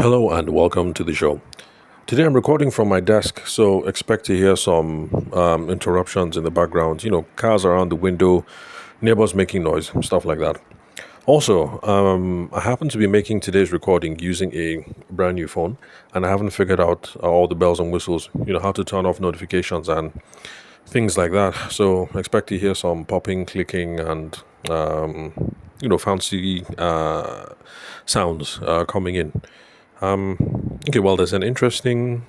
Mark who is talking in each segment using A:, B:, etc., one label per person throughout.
A: Hello and welcome to the show. Today I'm recording from my desk, so expect to hear some interruptions in the background. Cars around the window, neighbors making noise, stuff like that. Also, I happen to be making today's recording using a brand new phone, and I haven't figured out all the bells and whistles, how to turn off notifications and things like that. So expect to hear some popping, clicking, and fancy sounds coming in. Okay, well, there's an interesting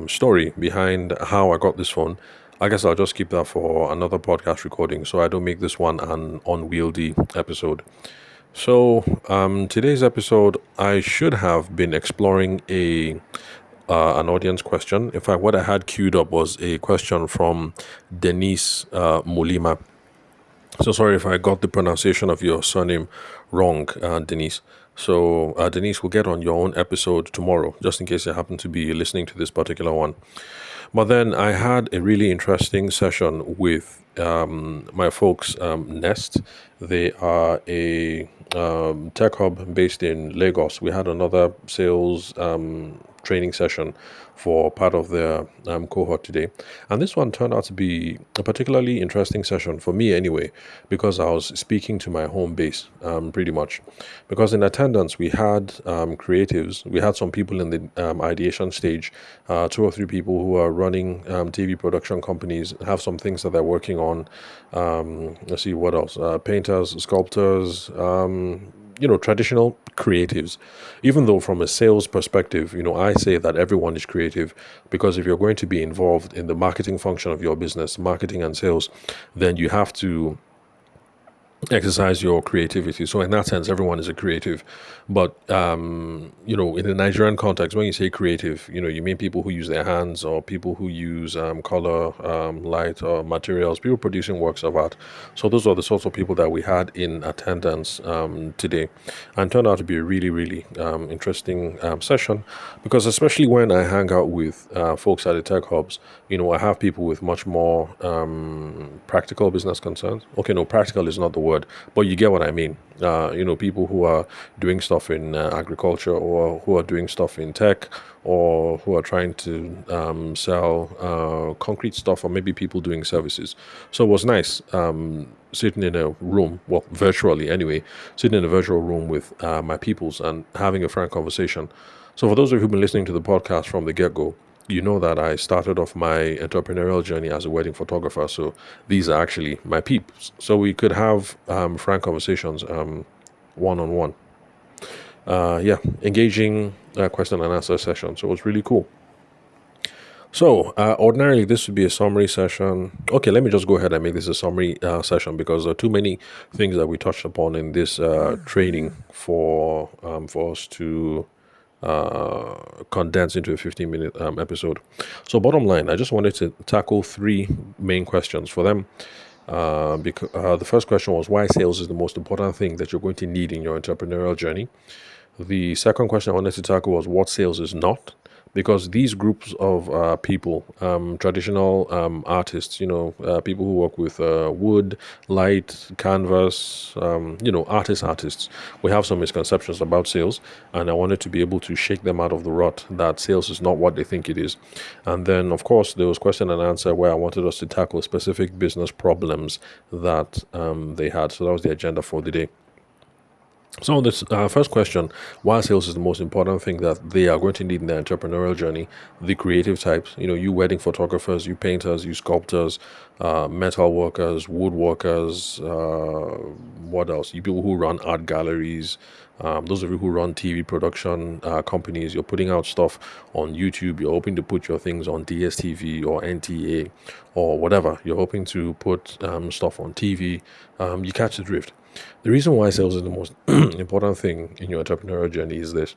A: story behind how I got this phone. I guess I'll just keep that for another podcast recording so I don't make this one an unwieldy episode. So, today's episode, I should have been exploring an audience question. In fact, what I had queued up was a question from Denise Molima. So sorry if I got the pronunciation of your surname wrong, Denise. So, Denise, we'll get on your own episode tomorrow, just in case you happen to be listening to this particular one. But then I had a really interesting session with my folks, Nest. They are a tech hub based in Lagos. We had another sales training session for part of their cohort today. And this one turned out to be a particularly interesting session for me anyway, because I was speaking to my home base pretty much. Because in attendance, we had creatives, we had some people in the ideation stage, two or three people who are running TV production companies, have some things that they're working on. Let's see what else. Painters, sculptors, traditional creatives. Even though from a sales perspective, I say that everyone is creative, because if you're going to be involved in the marketing function of your business, marketing and sales, then you have to exercise your creativity. So in that sense, everyone is a creative. But in the Nigerian context, when you say creative, you mean people who use their hands, or people who use color, light, or materials, people producing works of art. So those are the sorts of people that we had in attendance today, and turned out to be a really, really interesting session, because especially when I hang out with folks at the tech hubs, I have people with much more practical business concerns. Okay, no, practical is not the word, but you get what I mean. People who are doing stuff in agriculture, or who are doing stuff in tech, or who are trying to sell concrete stuff, or maybe people doing services. So it was nice sitting in a room, well, virtually anyway, sitting in a virtual room with my peoples and having a frank conversation. So for those of you who've been listening to the podcast from the get-go, you know that I started off my entrepreneurial journey as a wedding photographer. So these are actually my peeps. So we could have frank conversations one-on-one. Engaging question and answer session. So it was really cool. So ordinarily this would be a summary session. Okay, let me just go ahead and make this a summary session, because there are too many things that we touched upon in this training for us to condense into a 15-minute episode. So bottom line, I just wanted to tackle three main questions for them. Because the first question was why sales is the most important thing that you're going to need in your entrepreneurial journey. The second question I wanted to tackle was what sales is not, because these groups of people, traditional artists, people who work with wood, light, canvas, artists, we have some misconceptions about sales, and I wanted to be able to shake them out of the rut that sales is not what they think it is. And then, of course, there was question and answer where I wanted us to tackle specific business problems that they had. So that was the agenda for the day. So this first question, why sales is the most important thing that they are going to need in their entrepreneurial journey, the creative types, you wedding photographers, you painters, you sculptors, metal workers, woodworkers, what else? You people who run art galleries, those of you who run TV production companies, you're putting out stuff on YouTube, you're hoping to put your things on DSTV or NTA or whatever, you're hoping to put stuff on TV, you catch the drift. The reason why sales is the most important thing in your entrepreneurial journey is this,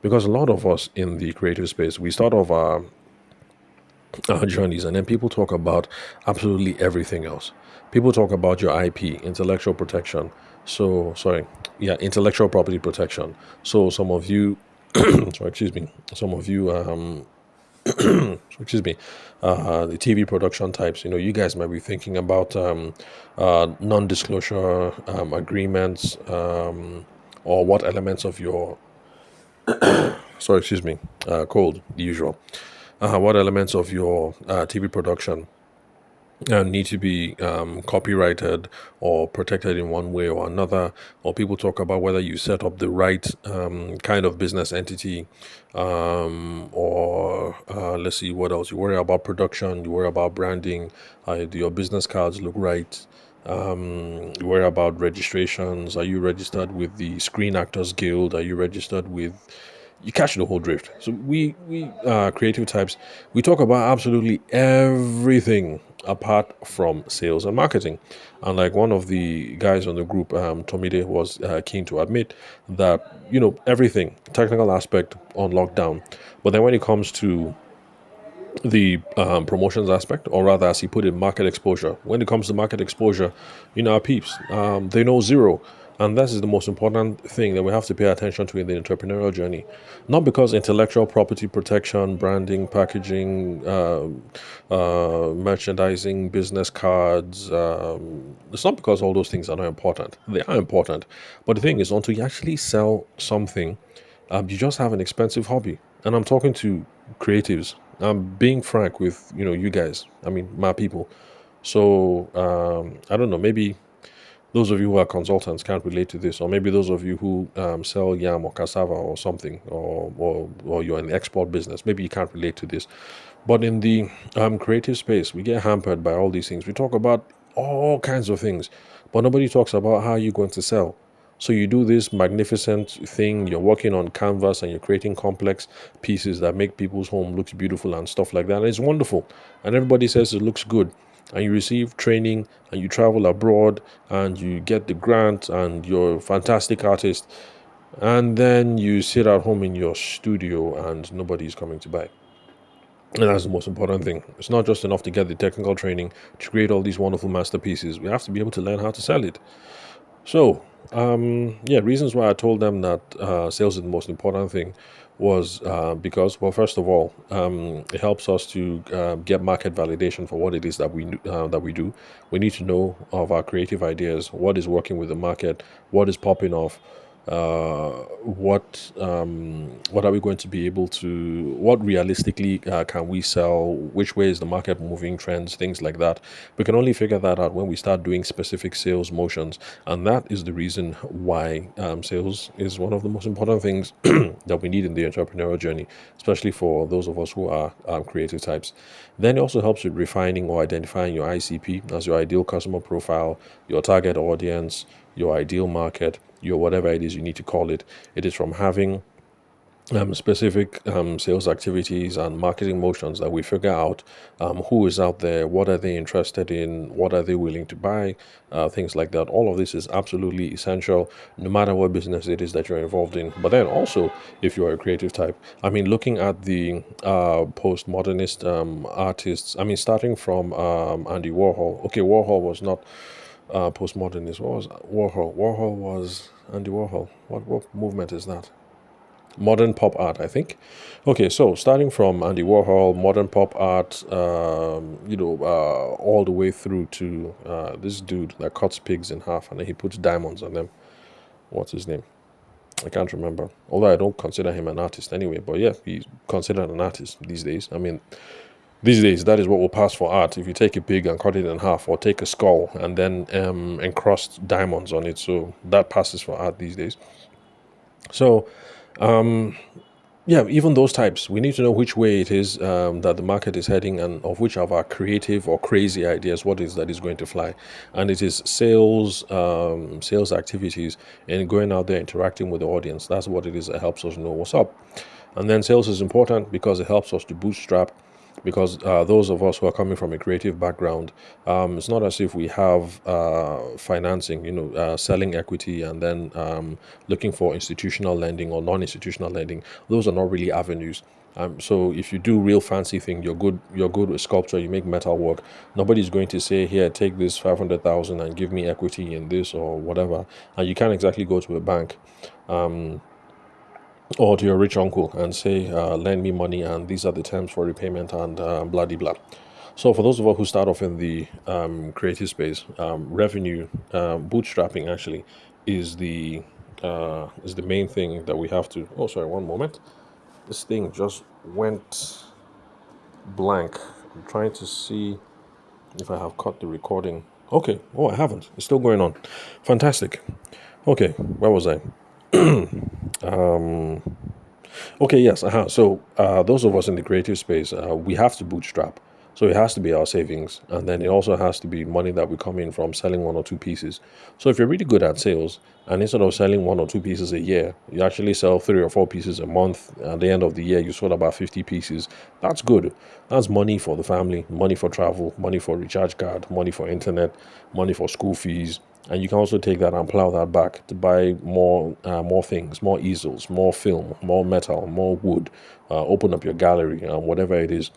A: because a lot of us in the creative space, we start off our journeys, and then people talk about absolutely everything else. People talk about your IP, intellectual protection. So, sorry, yeah, intellectual property protection. So, some of you, sorry, excuse me, some of you, excuse me, the TV production types, you guys might be thinking about non-disclosure agreements, or what elements of your Sorry, excuse me, cold, the usual. What elements of your TV production need to be copyrighted or protected in one way or another, or people talk about whether you set up the right kind of business entity, or let's see what else. You worry about production, you worry about branding, do your business cards look right? You worry about registrations. Are you registered with the Screen Actors Guild? Are you registered with, you catch the whole drift. So we creative types, we talk about absolutely everything apart from sales and marketing. And like one of the guys on the group, Tomide, was keen to admit that everything technical aspect on lockdown, but then when it comes to the promotions aspect, or rather, as he put it, market exposure. When it comes to market exposure, our peeps, they know zero. And that is the most important thing that we have to pay attention to in the entrepreneurial journey. Not because intellectual property protection, branding, packaging, merchandising, business cards, it's not because all those things are not important. They are important. But the thing is, until you actually sell something, you just have an expensive hobby. And I'm talking to creatives. I'm being frank with you guys. I mean, my people. So I don't know. Maybe those of you who are consultants can't relate to this, or maybe those of you who sell yam or cassava or something, or you're in the export business, maybe you can't relate to this. But in the creative space, we get hampered by all these things. We talk about all kinds of things, but nobody talks about how you're going to sell. So you do this magnificent thing, you're working on canvas and you're creating complex pieces that make people's home look beautiful and stuff like that. And it's wonderful. And everybody says it looks good. And you receive training and you travel abroad and you get the grant and you're a fantastic artist. And then you sit at home in your studio and nobody's coming to buy. And that's the most important thing. It's not just enough to get the technical training to create all these wonderful masterpieces. We have to be able to learn how to sell it. So, yeah, reasons why I told them that sales is the most important thing was because, well, first of all, it helps us to get market validation for what it is that we do. We need to know of our creative ideas, what is working with the market, what is popping off, what are we going to be able to, what realistically can we sell, which way is the market moving, trends, things like that. We can only figure that out when we start doing specific sales motions, and that is the reason why sales is one of the most important things that we need in the entrepreneurial journey, especially for those of us who are creative types. Then it also helps with refining or identifying your ICP as your ideal customer profile, your target audience, your ideal market, your whatever it is you need to call it. It is from having specific sales activities and marketing motions that we figure out who is out there, what are they interested in, what are they willing to buy, things like that. All of this is absolutely essential, no matter what business it is that you're involved in. But then also, if you are a creative type, I mean, looking at the postmodernist artists, I mean, starting from Andy Warhol. Okay, Warhol was not postmodernist. What was Warhol? Warhol was Andy Warhol. What movement is that? Modern pop art, I think. Okay, so starting from Andy Warhol, modern pop art, all the way through to this dude that cuts pigs in half and then he puts diamonds on them. What's his name? I can't remember. Although I don't consider him an artist anyway, but yeah, he's considered an artist these days. I mean, these days, that is what will pass for art. If you take a pig and cut it in half, or take a skull and then encrust diamonds on it, so that passes for art these days. So, yeah, even those types, we need to know which way it is that the market is heading, and of which of our creative or crazy ideas, what is that is going to fly. And it is sales activities, and going out there interacting with the audience. That's what it is that helps us know what's up. And then sales is important because it helps us to bootstrap. Because those of us who are coming from a creative background, it's not as if we have financing, selling equity and then looking for institutional lending or non-institutional lending. Those are not really avenues. So if you do real fancy thing, You're good with sculpture. You make metal work. Nobody's going to say, "Here, take this 500,000 and give me equity in this or whatever." And you can't exactly go to a bank or to your rich uncle and say, lend me money and these are the terms for repayment and blah blah blah. So for those of us who start off in the creative space, revenue bootstrapping actually is the is the main thing that we have to. Oh, sorry, one moment. This thing just went blank. I'm trying to see if I have cut the recording. Okay. Oh, I haven't. It's still going on. Fantastic. Okay. Where was I? Okay, yes. So, those of us in the creative space, we have to bootstrap. So, it has to be our savings. And then it also has to be money that we come in from selling one or two pieces. So, if you're really good at sales, and instead of selling one or two pieces a year, you actually sell three or four pieces a month. At the end of the year, you sold about 50 pieces. That's good. That's money for the family, money for travel, money for recharge card, money for internet, money for school fees, and you can also take that and plow that back to buy more things, more easels, more film, more metal, more wood. Open up your gallery, whatever it is.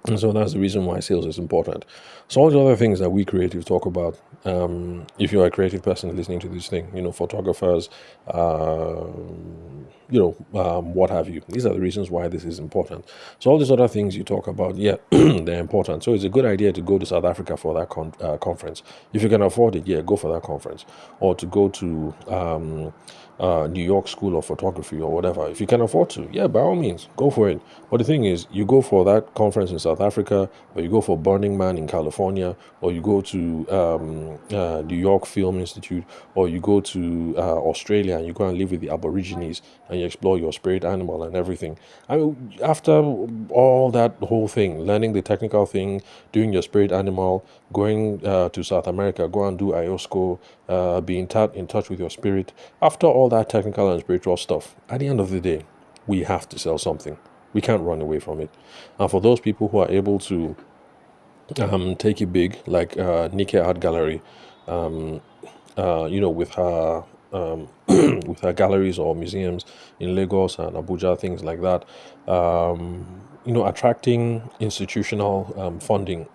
A: And so that's the reason why sales is important. So all the other things that we creatives talk about, if you're a creative person listening to this thing, photographers, uh, what have you. These are the reasons why this is important. So all these other things you talk about, yeah, they're important. So it's a good idea to go to South Africa for that conference. If you can afford it, yeah, go for that conference. Or to go to New York School of Photography or whatever. If you can afford to, yeah, by all means, go for it. But the thing is, you go for that conference in South Africa, or you go for Burning Man in California, or you go to New York Film Institute, or you go to Australia and you go and live with the Aborigines and you explore your spirit animal and everything. I mean, after all that whole thing, learning the technical thing, doing your spirit animal, going to South America, go and do ayahuasca, be in touch with your spirit. After all that technical and spiritual stuff, at the end of the day, we have to sell something. We can't run away from it. And for those people who are able to take it big, like Nikkei Art Gallery, with her with her galleries or museums in Lagos and Abuja, things like that. Attracting institutional funding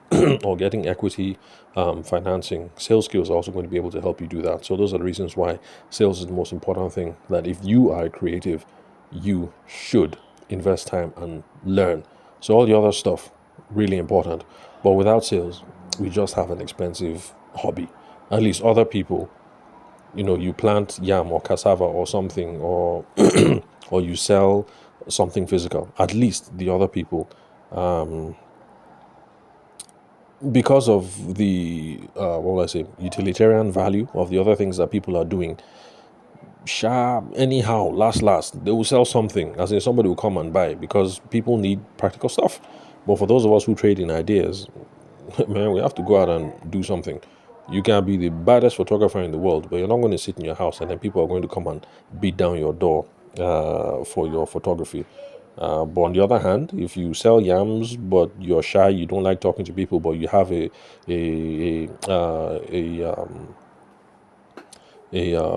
A: or getting equity financing, sales skills are also going to be able to help you do that. So those are the reasons why sales is the most important thing. That if you are a creative, you should invest time and learn. So all the other stuff really important, but without sales, we just have an expensive hobby. At least other people, you plant yam or cassava or something, or or you sell something physical. At least the other people, because of the what will I say, utilitarian value of the other things that people are doing, anyhow, last, they will sell something. As in, somebody will come and buy because people need practical stuff. But for those of us who trade in ideas, man, we have to go out and do something. You can be the baddest photographer in the world, but you're not going to sit in your house and then people are going to come and beat down your door for your photography. But on the other hand, if you sell yams but you're shy, you don't like talking to people, but you have a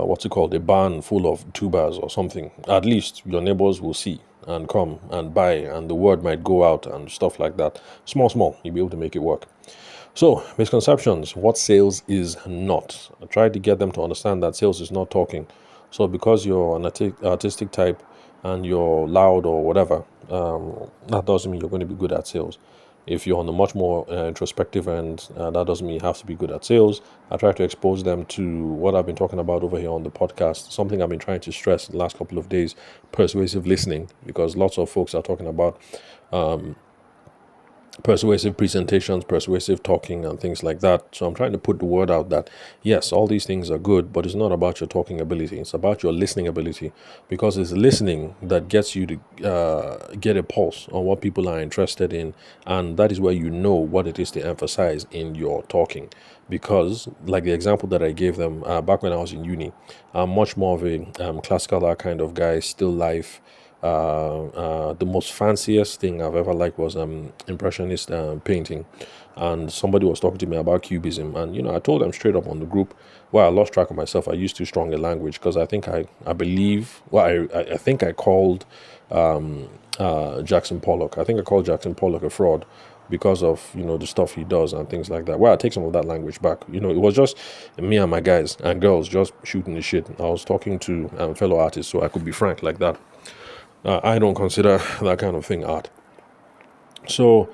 A: what's it called, a barn full of tubers or something, at least your neighbors will see and come and buy, and the word might go out and stuff like that. Small, you'll be able to make it work. So, misconceptions, what sales is not. I tried to get them to understand that sales is not talking. So, because you're an artistic type and you're loud or whatever, that doesn't mean you're going to be good at sales. If you're on a much more introspective end, that doesn't mean you have to be good at sales. I try to expose them to what I've been talking about over here on the podcast, something I've been trying to stress the last couple of days, persuasive listening, because lots of folks are talking about persuasive presentations, persuasive talking, and things like that. So I'm trying to put the word out that yes, all these things are good, but it's not about your talking ability. It's about your listening ability, because it's listening that gets you to get a pulse on what people are interested in, and that is where you know what it is to emphasize in your talking. Because, like the example that I gave them back when I was in uni, I'm much more of a classical art kind of guy, still life. The most fanciest thing I've ever liked was impressionist painting, and somebody was talking to me about cubism, and I told them straight up on the group. Well, I lost track of myself. I used too strong a language because I think I believe. Well, I think I called Jackson Pollock. I think I called Jackson Pollock a fraud because of the stuff he does and things like that. Well, I take some of that language back. It was just me and my guys and girls just shooting the shit. I was talking to fellow artists, so I could be frank like that. I don't consider that kind of thing art. So,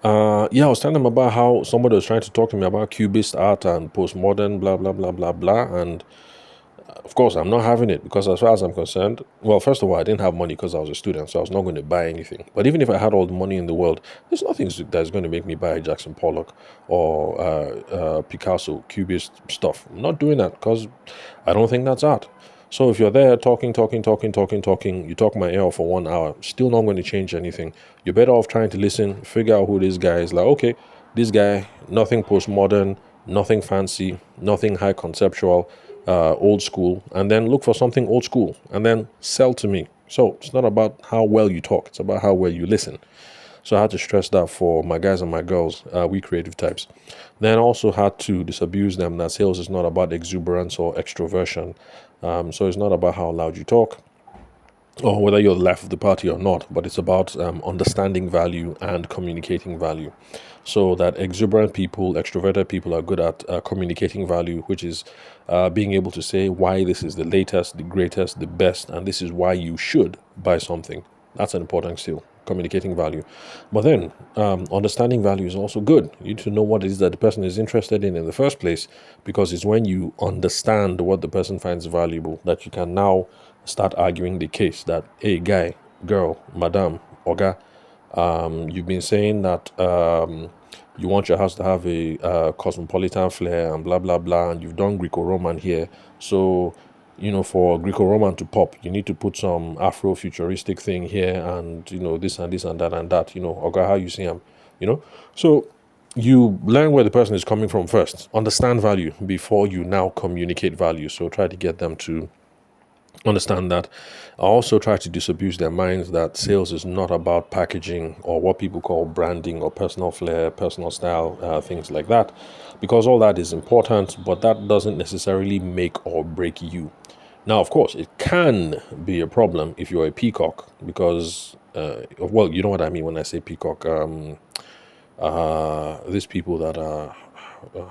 A: I was telling them about how somebody was trying to talk to me about cubist art and postmodern, blah, blah, blah, blah, blah. And Of course, I'm not having it because, as far as I'm concerned, well, first of all, I didn't have money because I was a student, so I was not going to buy anything. But even if I had all the money in the world, there's nothing that's going to make me buy Jackson Pollock or Picasso, Cubist stuff. I'm not doing that because I don't think that's art. So if you're there talking, you talk my ear off for 1 hour, still not going to change anything. You're better off trying to listen, figure out who this guy is. Like, okay, this guy, nothing postmodern, nothing fancy, nothing high conceptual, old school, and then look for something old school and then sell to me. So it's not about how well you talk, it's about how well you listen. So I had to stress that for my guys and my girls, we creative types. Then I also had to disabuse them that sales is not about exuberance or extroversion. So it's not about how loud you talk or whether you're the life of the party or not, but it's about understanding value and communicating value. So that exuberant people, extroverted people are good at communicating value, which is being able to say why this is the latest, the greatest, the best, and this is why you should buy something. That's an important skill, communicating value. But then understanding value is also good. You need to know what it is that the person is interested in the first place, because it's when you understand what the person finds valuable that you can now start arguing the case that, hey, guy, girl, madam, oga, you've been saying that you want your house to have a cosmopolitan flair and blah blah blah, and you've done Greco-Roman here. So, for Greco-Roman to pop, you need to put some Afro-futuristic thing here, and this and this and that and that. Oga, how you see him, So you learn where the person is coming from first. Understand value before you now communicate value. So try to get them to understand that. I also try to disabuse their minds that sales is not about packaging or what people call branding or personal flair, personal style, things like that, because all that is important, but that doesn't necessarily make or break you. Now, of course, it can be a problem if you're a peacock, because, well, you know what I mean when I say peacock. These people that are,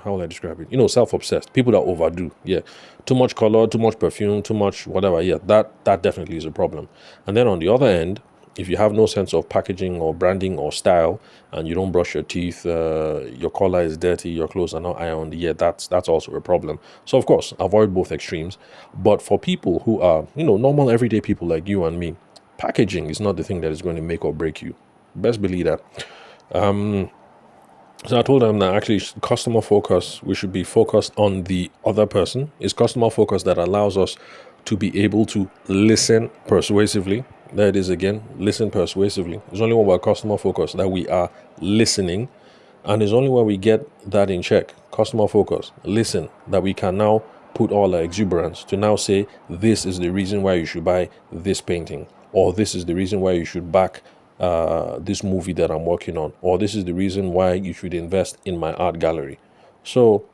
A: how will I describe it? Self-obsessed. People that overdo. Yeah, too much color, too much perfume, too much whatever. Yeah, that definitely is a problem. And then on the other end, if you have no sense of packaging or branding or style, and you don't brush your teeth, your collar is dirty, your clothes are not ironed, yeah, that's also a problem. So of course, avoid both extremes. But for people who are, normal everyday people like you and me, packaging is not the thing that is going to make or break you. Best believe that. So I told them that actually customer focus, we should be focused on the other person. It's customer focus that allows us to be able to listen persuasively. There it is again, listen persuasively. It's only when we're customer focused that we are listening. And it's only when we get that in check, customer focus, listen, that we can now put all our exuberance to now say, this is the reason why you should buy this painting, or this is the reason why you should back this movie that I'm working on, or this is the reason why you should invest in my art gallery. So,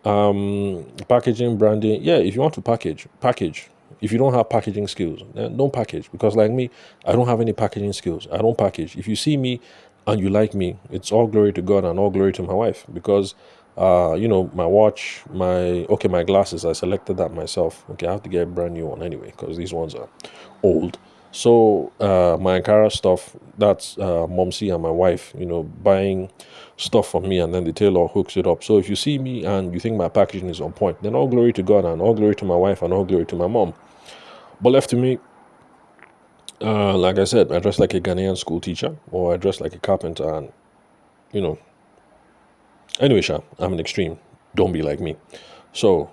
A: packaging, branding, yeah, if you want to package. If you don't have packaging skills, then don't package. Because like me, I don't have any packaging skills. I don't package. If you see me and you like me, it's all glory to God and all glory to my wife. Because my watch, my glasses, I selected that myself. Okay, I have to get a brand new one anyway, because these ones are old. So my Ankara stuff, that's Momsy and my wife, buying stuff from me, and then the tailor hooks it up. So if you see me and you think my packaging is on point, then all glory to God and all glory to my wife and all glory to my mom. But left to me, like I said, I dress like a Ghanaian school teacher, or I dress like a carpenter, and you know. Anyway, Sha, I'm an extreme. Don't be like me. So,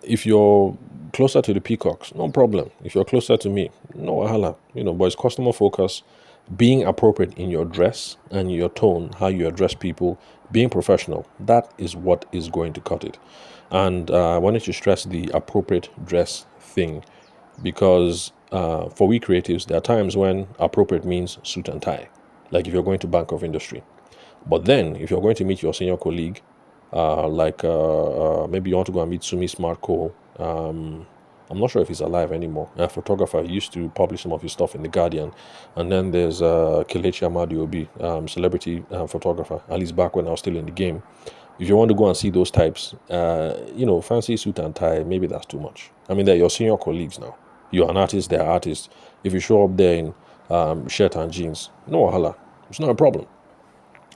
A: if you're closer to the peacocks, no problem. If you're closer to me, no wahala. But it's customer focus, being appropriate in your dress and your tone, how you address people, being professional. That is what is going to cut it. And I wanted to stress the appropriate dress thing, because for we creatives, there are times when appropriate means suit and tie. Like if you're going to Bank of Industry. But then, if you're going to meet your senior colleague, maybe you want to go and meet Sumi Smart Cole. I'm not sure if he's alive anymore. A photographer. He used to publish some of his stuff in The Guardian. And then there's Kelechi Amadiobi, celebrity photographer, at least back when I was still in the game. If you want to go and see those types, fancy suit and tie, maybe that's too much. I mean, they're your senior colleagues now. You're an artist, they're artists. If you show up there in shirt and jeans, no wahala. It's not a problem.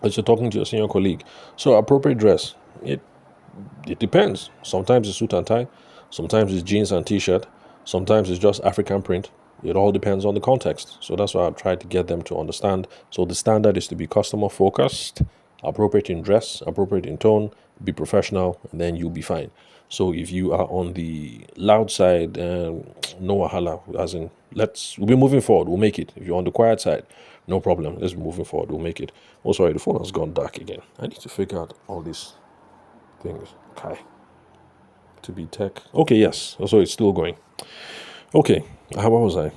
A: As you're talking to your senior colleague. So appropriate dress, it depends. Sometimes it's suit and tie. Sometimes it's jeans and t-shirt. Sometimes it's just African print. It all depends on the context. So that's why I've tried to get them to understand. So the standard is to be customer focused, appropriate in dress, appropriate in tone, be professional, and then you'll be fine. So if you are on the loud side, no wahala, as in we'll be moving forward, we'll make it. If you're on the quiet side, no problem, let's be moving forward, we'll make it. Oh, sorry, the phone has gone dark again. I need to figure out all these things. Okay. To be tech. Okay, yes. So it's still going. Okay. How was I?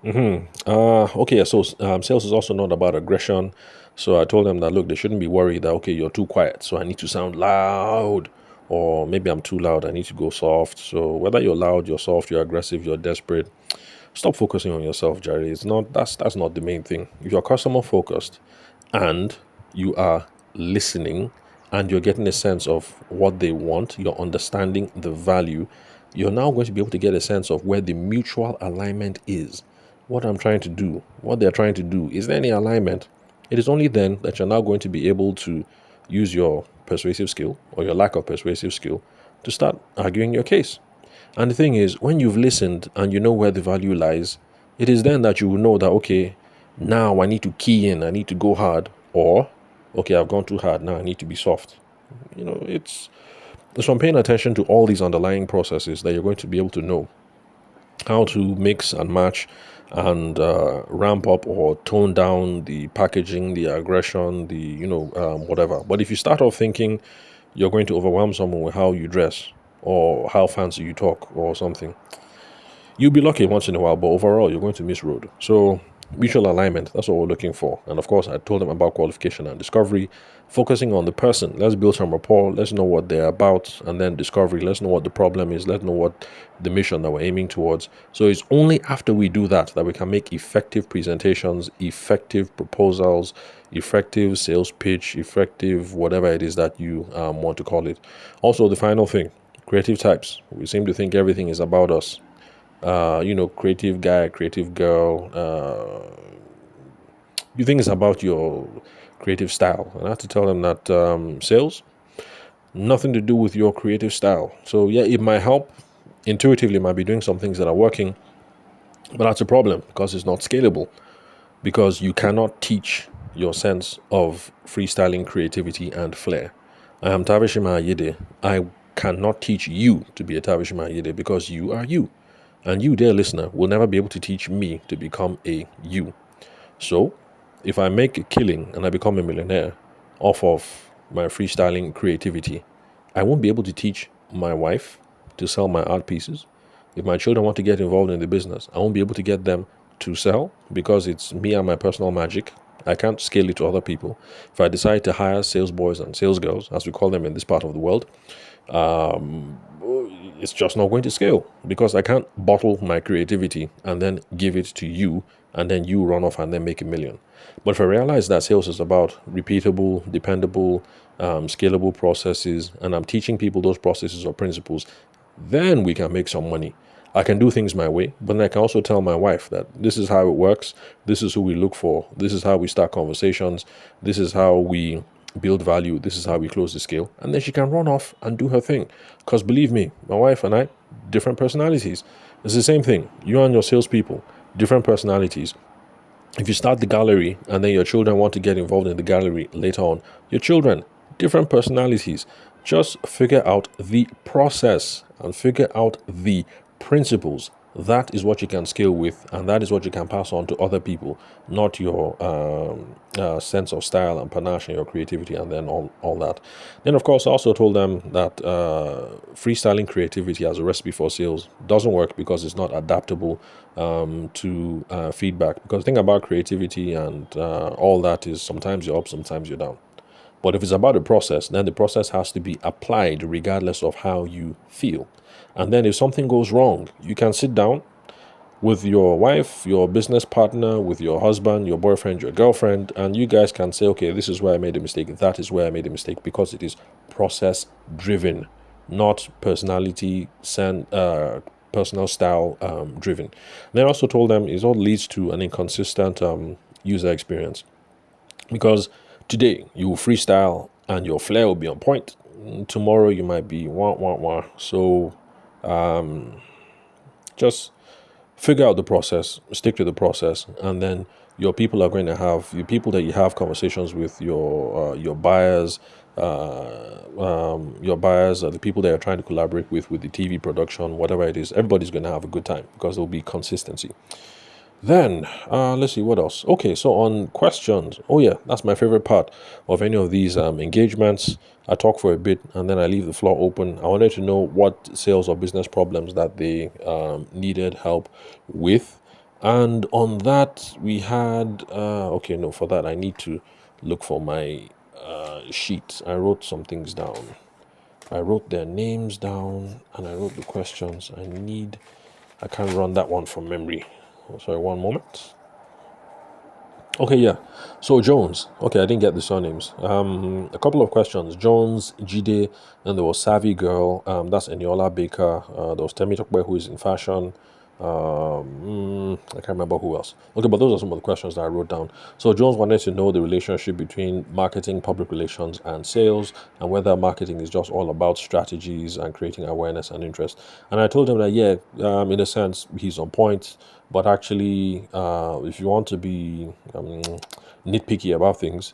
A: Okay, yeah, so sales is also not about aggression. So I told them that, look, they shouldn't be worried that, okay, you're too quiet, so I need to sound loud. Or maybe I'm too loud, I need to go soft. So whether you're loud, you're soft, you're aggressive, you're desperate, stop focusing on yourself, Jerry. It's not that's not the main thing. If you're customer focused and you are listening and you're getting a sense of what they want, you're understanding the value, you're now going to be able to get a sense of where the mutual alignment is. What I'm trying to do, what they're trying to do, is there any alignment? It is only then that you're now going to be able to use your persuasive skill or your lack of persuasive skill to start arguing your case. And the thing is, when you've listened and you know where the value lies, it is then that you will know that, okay, now I need to key in, I need to go hard, or, okay, I've gone too hard, now I need to be soft. It's from paying attention to all these underlying processes that you're going to be able to know how to mix and match and ramp up or tone down the packaging, the aggression, whatever. But if you start off thinking you're going to overwhelm someone with how you dress or how fancy you talk or something, you'll be lucky once in a while, but overall, you're going to miss road. So, mutual alignment, that's what we're looking for. And of course, I told them about qualification and discovery, focusing on the person. Let's build some rapport. Let's know what they're about. And then discovery, let's know what the problem is. Let's know what the mission that we're aiming towards. So, it's only after we do that we can make effective presentations, effective proposals, effective sales pitch, effective whatever it is that you want to call it. Also, the final thing, creative types. We seem to think everything is about us. Creative guy, creative girl. You think it's about your creative style. And I have to tell them that sales, nothing to do with your creative style. So, yeah, it might help. Intuitively, it might be doing some things that are working, but that's a problem because it's not scalable. Because you cannot teach your sense of freestyling creativity and flair. I am Tavishima Ayede. I cannot teach you to be a Tavishima Ayede because you are you. And you, dear listener, will never be able to teach me to become a you. So, if I make a killing and I become a millionaire off of my freestyling creativity, I won't be able to teach my wife to sell my art pieces. If my children want to get involved in the business, I won't be able to get them to sell because it's me and my personal magic. I can't scale it to other people. If I decide to hire sales boys and sales girls, as we call them in this part of the world, it's just not going to scale because I can't bottle my creativity and then give it to you and then you run off and then make a million. But if I realize that sales is about repeatable, dependable, scalable processes, and I'm teaching people those processes or principles, then we can make some money. I can do things my way, but then I can also tell my wife that this is how it works, this is who we look for, this is how we start conversations, this is how we build value, this is how we close the scale, and then she can run off and do her thing. Because believe me, my wife and I, different personalities. It's the same thing. You and your salespeople, different personalities. If you start the gallery and then your children want to get involved in the gallery later on, your children, different personalities. Just figure out the process and figure out the principles. That is what you can scale with, and that is what you can pass on to other people, not your sense of style and panache and your creativity, and then all that. Then, of course, I also told them that freestyling creativity as a recipe for sales doesn't work because it's not adaptable to feedback. Because the thing about creativity and all that is sometimes you're up, sometimes you're down. But if it's about the process, then the process has to be applied regardless of how you feel. And then if something goes wrong, you can sit down with your wife, your business partner, with your husband, your boyfriend, your girlfriend, and you guys can say, okay, this is where I made a mistake, that is where I made a mistake, because it is process driven, not personal style driven. And I also told them it all leads to an inconsistent user experience. Because today you will freestyle and your flair will be on point. tomorrow you might be wah wah wah. So just figure out the process, stick to the process, and then your people are going to have the people that you have conversations with, your buyers, your buyers are the people that you're trying to collaborate with the TV production, whatever it is. Everybody's going to have a good time because there'll be consistency. Then, let's see what else. Okay, so on questions. Oh yeah, that's my favorite part of any of these engagements. I talk for a bit and then I leave the floor open. I wanted to know what sales or business problems that they needed help with. And on that, we had, okay, no, for that, I need to look for my sheet. I wrote some things down. I wrote their names down and I wrote the questions. I can't run that one from memory. Oh, sorry, one moment. Okay, yeah. So Jones. Okay, I didn't get the surnames. A couple of questions. Jones, Jide, and there was Savvy Girl. That's Eniola Baker. There was Temi Tokwe, who is in fashion. I can't remember who else. Okay, but those are some of the questions that I wrote down. So Jones wanted to know the relationship between marketing, public relations, and sales, and whether marketing is just all about strategies and creating awareness and interest. And I told him that yeah, in a sense, he's on point. But actually, if you want to be nitpicky about things,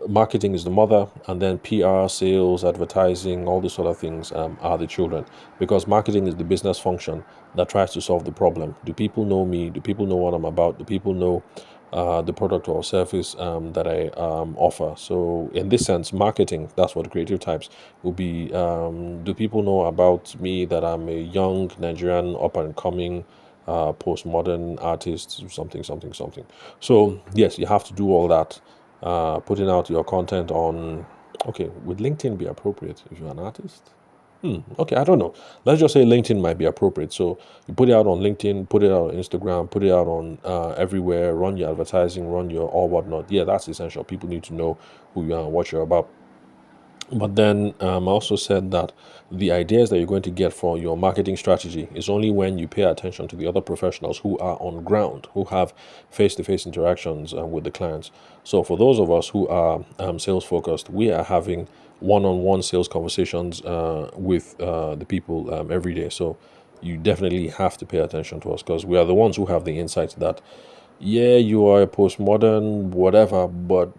A: marketing is the mother, and then PR, sales, advertising, all these sort of things are the children. Because marketing is the business function that tries to solve the problem. Do people know me? Do people know what I'm about? Do people know the product or service that I offer? So, in this sense, marketing, that's what creative types will be. Do people know about me that I'm a young Nigerian up and coming postmodern artist, something, something, something? So, yes, you have to do all that. Putting out your content on, okay, would LinkedIn be appropriate if you're an artist? Okay, I don't know. Let's just say LinkedIn might be appropriate. So you put it out on LinkedIn, put it out on Instagram, put it out on everywhere, run your advertising, run your all whatnot. Yeah, that's essential. People need to know who you are and what you're about. But then I also said that the ideas that you're going to get for your marketing strategy is only when you pay attention to the other professionals who are on ground, who have face to face interactions with the clients. So, for those of us who are sales focused, we are having one on one sales conversations with the people every day. So, you definitely have to pay attention to us because we are the ones who have the insights that, yeah, you are a postmodern, whatever, but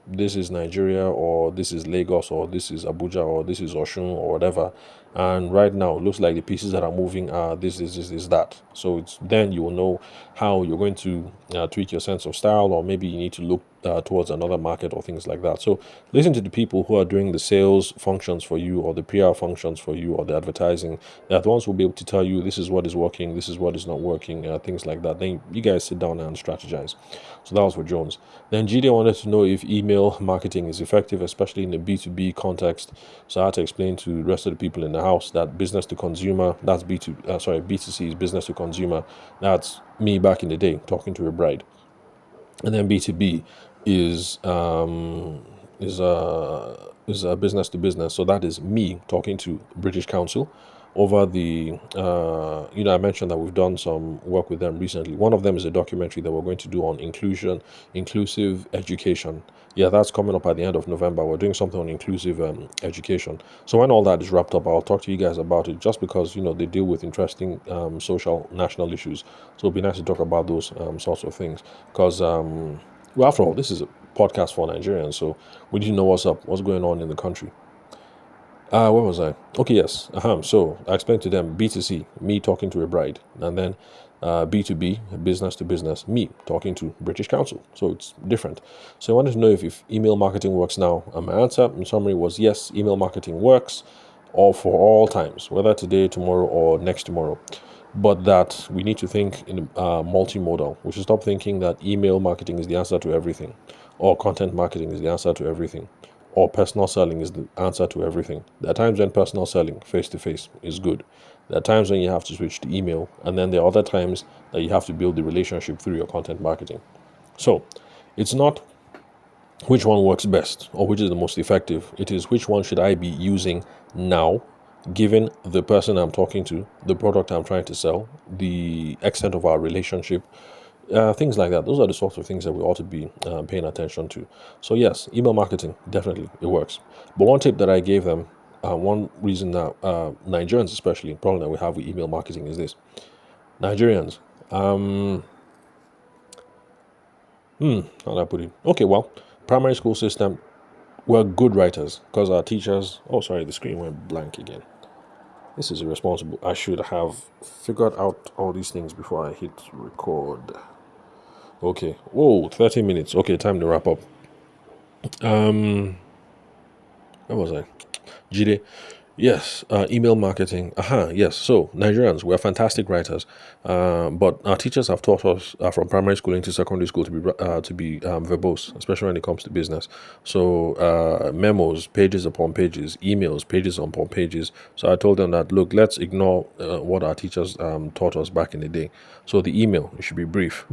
A: this is Nigeria or this is Lagos or this is Abuja or this is Oshun or whatever. And right now, it looks like the pieces that are moving are this, that. So it's then you will know how you're going to tweak your sense of style, or maybe you need to look towards another market or things like that. So listen to the people who are doing the sales functions for you, or the PR functions for you, or the advertising. They're the ones who will be able to tell you this is what is working, this is what is not working, things like that. Then you guys sit down and strategize. So that was for Jones. Then GD wanted to know if email marketing is effective, especially in a B2B context. So I had to explain to the rest of the people in the house that business to consumer, that's B2C is business to consumer. That's me back in the day talking to a bride. And then B2B is business to business. So that is me talking to British Council over the I mentioned that we've done some work with them recently. One of them is a documentary that we're going to do on inclusive education. Yeah, that's coming up at the end of November. We're doing something on inclusive education. So when all that is wrapped up, I'll talk to you guys about it, just because they deal with interesting social national issues. So it'd be nice to talk about those sorts of things because well, after all, this is a podcast for Nigerians, so we need to know what's up, what's going on in the country. Where was I? Okay, yes. So I explained to them B2C, me talking to a bride, and then B2B, business to business, me talking to British Council. So it's different. So I wanted to know if email marketing works now. And my answer in summary was yes, email marketing works, all for all times, whether today, tomorrow, or next tomorrow. But that we need to think in multimodal. We should stop thinking that email marketing is the answer to everything, or content marketing is the answer to everything, or personal selling is the answer to everything. There are times when personal selling face to face is good. There are times when you have to switch to email, and then there are other times that you have to build the relationship through your content marketing. So it's not which one works best or which is the most effective. It is which one should I be using now, given the person I'm talking to, the product I'm trying to sell, the extent of our relationship, Things like that. Those are the sorts of things that we ought to be paying attention to. So yes, email marketing definitely it works. But one tip that I gave them, one reason that Nigerians especially problem that we have with email marketing is this: Nigerians, how do I put it? Okay, well, primary school system, we're good writers because our teachers. Oh, sorry, the screen went blank again. This is irresponsible. I should have figured out all these things before I hit record. Okay. Whoa, 30 minutes. Okay, time to wrap up. Where was I? Jide. Yes, email marketing. Aha, yes. So Nigerians, we're fantastic writers, but our teachers have taught us from primary school into secondary school to be verbose, especially when it comes to business. So memos, pages upon pages, emails, pages upon pages. So I told them that look, let's ignore what our teachers taught us back in the day. So the email it should be brief,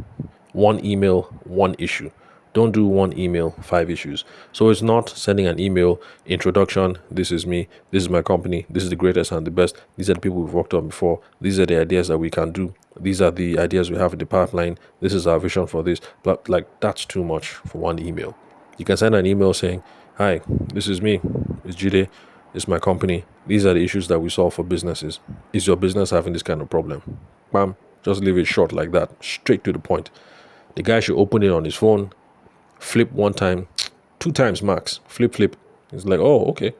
A: one email, one issue. Don't do one email, five issues. So it's not sending an email, introduction, this is me, this is my company, this is the greatest and the best, these are the people we've worked on before, these are the ideas that we can do, these are the ideas we have in the pipeline, this is our vision for this. But like that's too much for one email. You can send an email saying, hi, this is me, it's Jide, it's my company, these are the issues that we solve for businesses. Is your business having this kind of problem? Bam, just leave it short like that, straight to the point. The guy should open it on his phone, flip one time, two times max, flip. It's like, oh, okay,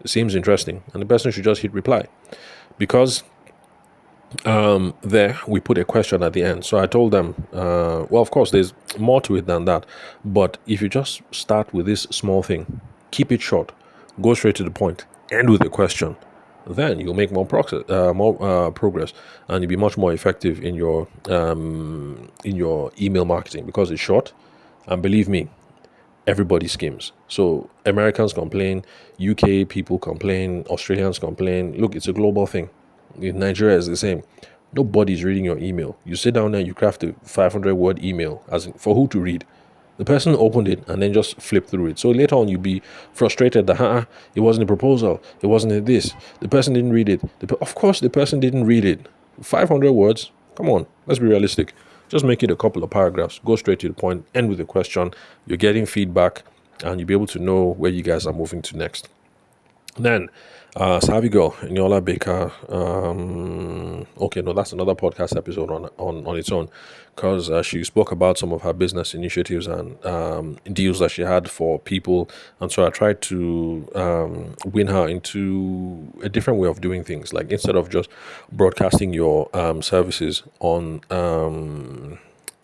A: it seems interesting. And the person should just hit reply. Because there we put a question at the end. So I told them, well, of course, there's more to it than that. But if you just start with this small thing, keep it short, go straight to the point, end with a question, then you'll make more progress, and you'll be much more effective in your email marketing because it's short. And believe me, everybody schemes. So Americans complain, UK people complain, Australians complain. Look, it's a global thing. In Nigeria, it's the same. Nobody's reading your email. You sit down there, you craft a 500-word email, as in, for who to read. The person opened it and then just flipped through it. So later on, you'll be frustrated that, it wasn't a proposal, it wasn't a this. The person didn't read it. Of course, the person didn't read it. 500 words? Come on, let's be realistic. Just make it a couple of paragraphs. Go straight to the point, end with a question. You're getting feedback, and you'll be able to know where you guys are moving to next. Then, Savvy Girl, Nyola Baker. Okay, no, that's another podcast episode on its own, because she spoke about some of her business initiatives and deals that she had for people, and so I tried to win her into a different way of doing things. Like instead of just broadcasting your services on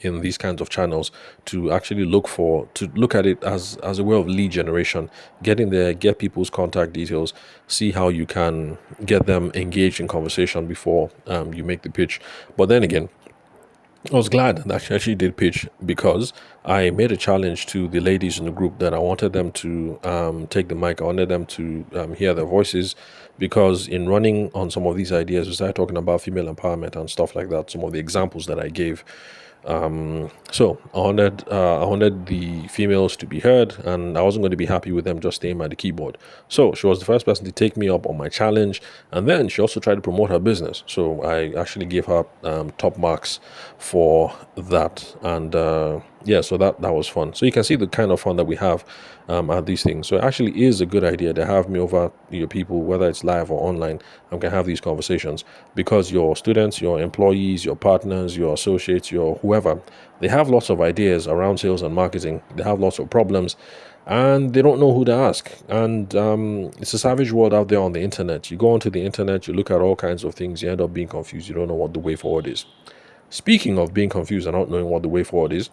A: in these kinds of channels, to actually look at it as a way of lead generation, get in there, get people's contact details, see how you can get them engaged in conversation before you make the pitch. But then again, I was glad that she actually did pitch, because I made a challenge to the ladies in the group that I wanted them to take the mic. I wanted them to hear their voices, because in running on some of these ideas, we started talking about female empowerment and stuff like that, some of the examples that I gave. So I wanted the females to be heard, and I wasn't going to be happy with them just staying by the keyboard. So she was the first person to take me up on my challenge, and then she also tried to promote her business. So I actually gave her top marks for that, and yeah, so that was fun. So you can see the kind of fun that we have at these things. So it actually is a good idea to have me over your people, whether it's live or online, and can have these conversations, because your students, your employees, your partners, your associates, your whoever, they have lots of ideas around sales and marketing. They have lots of problems, and they don't know who to ask. And it's a savage world out there on the internet. You go onto the internet, you look at all kinds of things, you end up being confused. You don't know what the way forward is. Speaking of being confused and not knowing what the way forward is,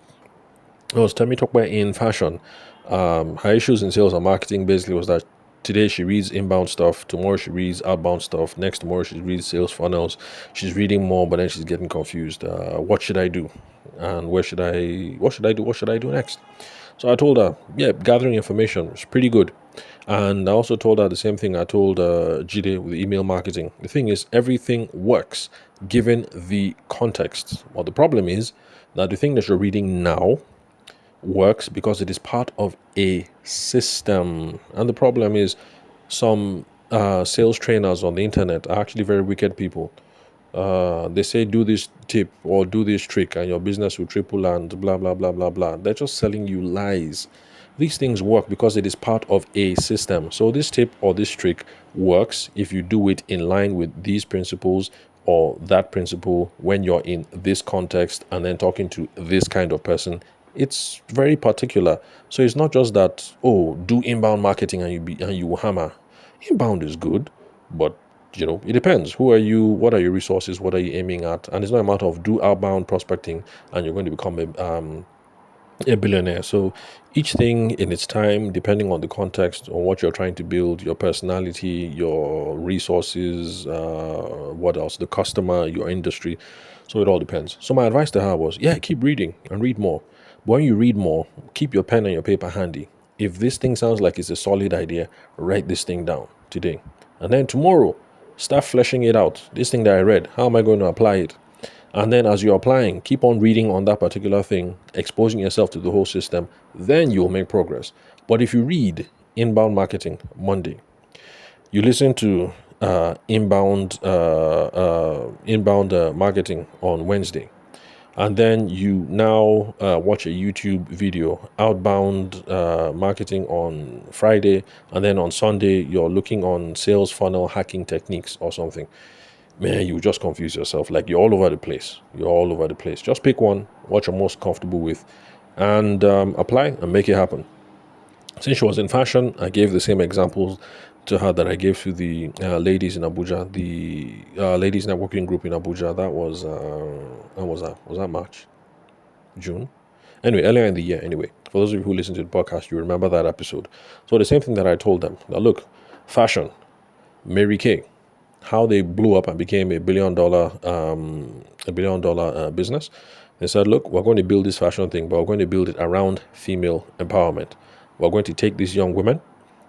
A: I was Temi Tokwe in fashion. Her issues in sales and marketing basically was that today she reads inbound stuff, tomorrow she reads outbound stuff, next tomorrow she reads sales funnels. She's reading more, but then she's getting confused. What should I do? And what should I do? What should I do next? So I told her, yeah, gathering information is pretty good. And I also told her the same thing I told Jide with email marketing. The thing is, everything works given the context. Well, the problem is that the thing that you're reading now works because it is part of a system. And the problem is some sales trainers on the internet are actually very wicked people. They say do this tip or do this trick and your business will triple and blah blah blah blah blah. They're just selling you lies. These things work because it is part of a system. So this tip or this trick works if you do it in line with these principles or that principle when you're in this context and then talking to this kind of person. It's very particular. So it's not just that, oh, do inbound marketing and you will hammer. Inbound is good, but it depends. Who are you? What are your resources? What are you aiming at? And it's not a matter of do outbound prospecting and you're going to become a billionaire. So each thing in its time, depending on the context, on what you're trying to build, your personality, your resources, what else, the customer, your industry. So it all depends. So my advice to her was, yeah, keep reading and read more. But when you read more, keep your pen and your paper handy. If this thing sounds like it's a solid idea, write this thing down today. And then tomorrow, start fleshing it out. This thing that I read, how am I going to apply it? And then as you're applying, keep on reading on that particular thing, exposing yourself to the whole system, then you'll make progress. But if you read inbound marketing Monday, you listen to inbound marketing on Wednesday, and then you now watch a YouTube video, outbound marketing on Friday, and then on Sunday, you're looking on sales funnel hacking techniques or something. Man, you just confuse yourself. Like you're all over the place. You're all over the place. Just pick one, what you're most comfortable with, and apply and make it happen. Since she was in fashion, I gave the same examples to her that I gave to the ladies in Abuja, the ladies networking group in Abuja. That was when was that? Was that March, June? Anyway, earlier in the year. Anyway, for those of you who listen to the podcast, you remember that episode. So the same thing that I told them. Now look, fashion, Mary Kay, how they blew up and became a billion dollar business. They said, look, we're going to build this fashion thing, but we're going to build it around female empowerment. We're going to take these young women,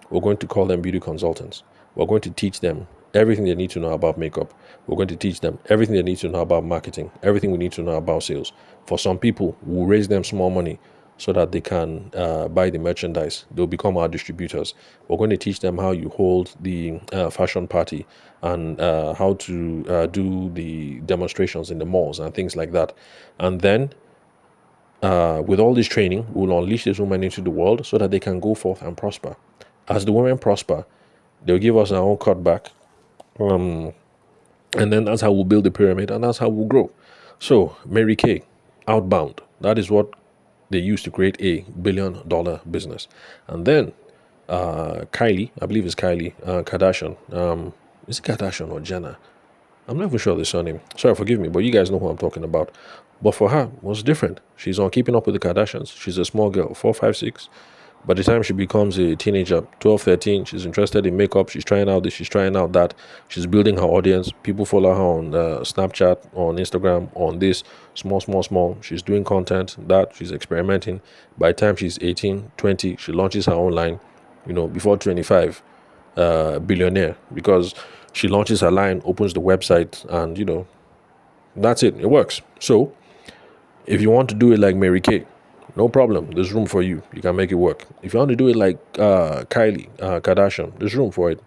A: we're going to call them beauty consultants. We're going to teach them everything they need to know about makeup. We're going to teach them everything they need to know about marketing, everything we need to know about sales. For some people, we'll raise them small money so that they can buy the merchandise. They'll become our distributors. We're going to teach them how you hold the fashion party and how to do the demonstrations in the malls and things like that. And then with all this training, we'll unleash these women into the world so that they can go forth and prosper. As the women prosper, they'll give us our own cutback. And then that's how we'll build the pyramid and that's how we'll grow. So, Mary Kay, outbound. That is what they used to create a $1 billion business. And then Kylie, I believe it's Kylie Kardashian. Is it Kardashian or Jenner? I'm not even sure the surname. Sorry, forgive me, but you guys know who I'm talking about. But for her, it was different. She's on Keeping Up with the Kardashians. She's a small girl, 4, 5, 6. By the time she becomes a teenager, 12, 13, she's interested in makeup. She's trying out this, she's trying out that. She's building her audience. People follow her on Snapchat, on Instagram, on this. Small. She's doing content, that. She's experimenting. By the time she's 18, 20, she launches her own line. Before 25, billionaire. Because she launches her line, opens the website, and, that's it. It works. So, if you want to do it like Mary Kay, no problem. There's room for you. You can make it work. If you want to do it like Kylie Kardashian, there's room for it.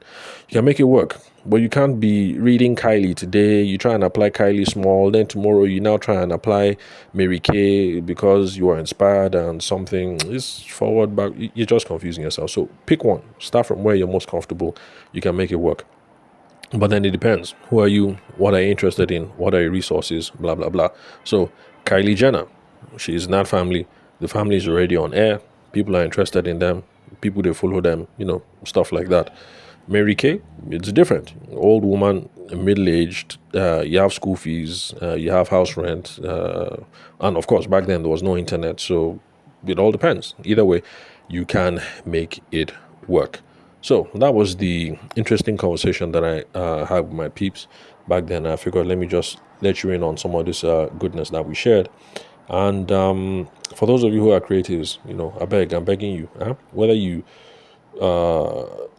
A: You can make it work. But you can't be reading Kylie today. You try and apply Kylie small. Then tomorrow you now try and apply Mary Kay because you are inspired and something is forward, back. You're just confusing yourself. So pick one. Start from where you're most comfortable. You can make it work. But then it depends. Who are you? What are you interested in? What are your resources? Blah, blah, blah. So Kylie Jenner, she's in that family. The family is already on air. People are interested in them. People, they follow them, stuff like that. Mary Kay, it's different. Old woman, middle-aged, you have school fees, you have house rent. And of course, back then there was no internet. So it all depends. Either way, you can make it work. So that was the interesting conversation that I had with my peeps back then. I figured let me just let you in on some of this goodness that we shared. And for those of you who are creatives, I'm begging you, whether you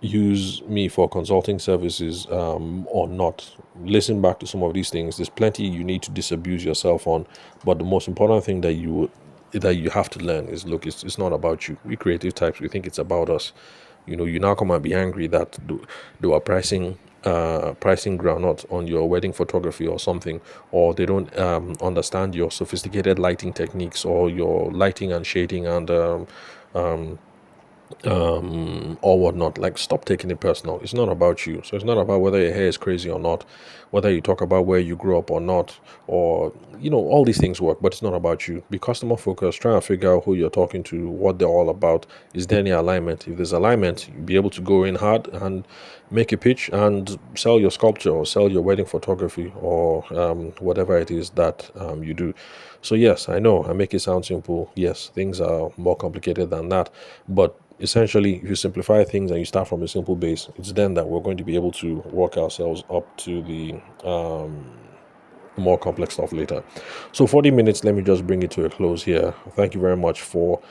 A: use me for consulting services or not, listen back to some of these things. There's plenty you need to disabuse yourself on, but the most important thing that you have to learn is, look, it's not about you. We creative types, we think it's about us. You now come and be angry that they were pricing pricing groundnut on your wedding photography or something, or they don't understand your sophisticated lighting techniques or your lighting and shading and or whatnot. Like, stop taking it personal. It's not about you. So it's not about whether your hair is crazy or not, whether you talk about where you grew up or not, or all these things work, but it's not about you. Be customer focused. Try and figure out who you're talking to, what they're all about. Is there any alignment? If there's alignment, you'll be able to go in hard and make a pitch and sell your sculpture or sell your wedding photography or whatever it is that you do. So yes, I know I make it sound simple. Yes, things are more complicated than that, but essentially, if you simplify things and you start from a simple base, it's then that we're going to be able to work ourselves up to the more complex stuff later. So 40 minutes, let me just bring it to a close here. Thank you very much for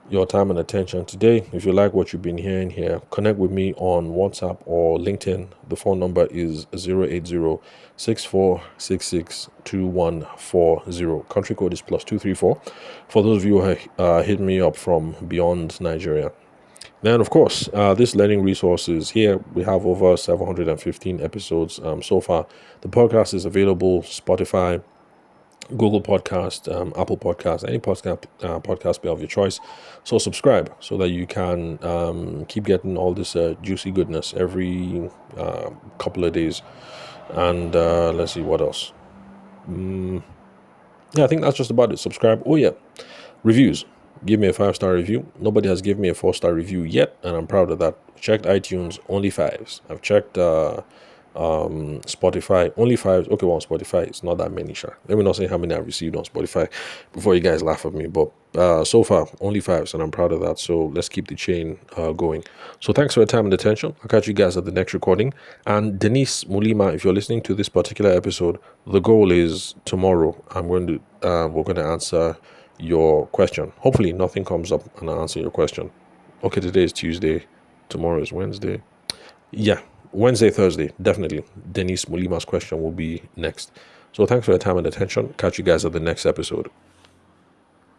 A: your time and attention today. If you like what you've been hearing here, connect with me on WhatsApp or LinkedIn. The phone number is 080-6466-2140. Country code is +234 for those of you who are hitting me up from beyond Nigeria. Then, of course, this learning resources here, we have over 715 episodes so far. The podcast is available Spotify, Google Podcast, Apple Podcast, any podcast player of your choice. So subscribe so that you can keep getting all this juicy goodness every couple of days. And let's see what else. Yeah, I think that's just about it. Subscribe. Oh yeah, reviews. Give me a 5-star review. Nobody has given me a 4-star review yet, and I'm proud of that. Checked iTunes, only 5s. I've checked Spotify, only 5s. Okay, well, on Spotify, it's not that many, sure. Let me not say how many I've received on Spotify before you guys laugh at me. But so far, only 5s, and I'm proud of that. So let's keep the chain going. So thanks for your time and attention. I'll catch you guys at the next recording. And Denise Mulima, if you're listening to this particular episode, the goal is tomorrow. We're going to answer your question. Hopefully nothing comes up and I'll answer your question. Okay, today is Tuesday. Tomorrow is Wednesday. Yeah, Wednesday, Thursday, definitely. Denise Mulima's question will be next. So thanks for your time and attention. Catch you guys at the next episode.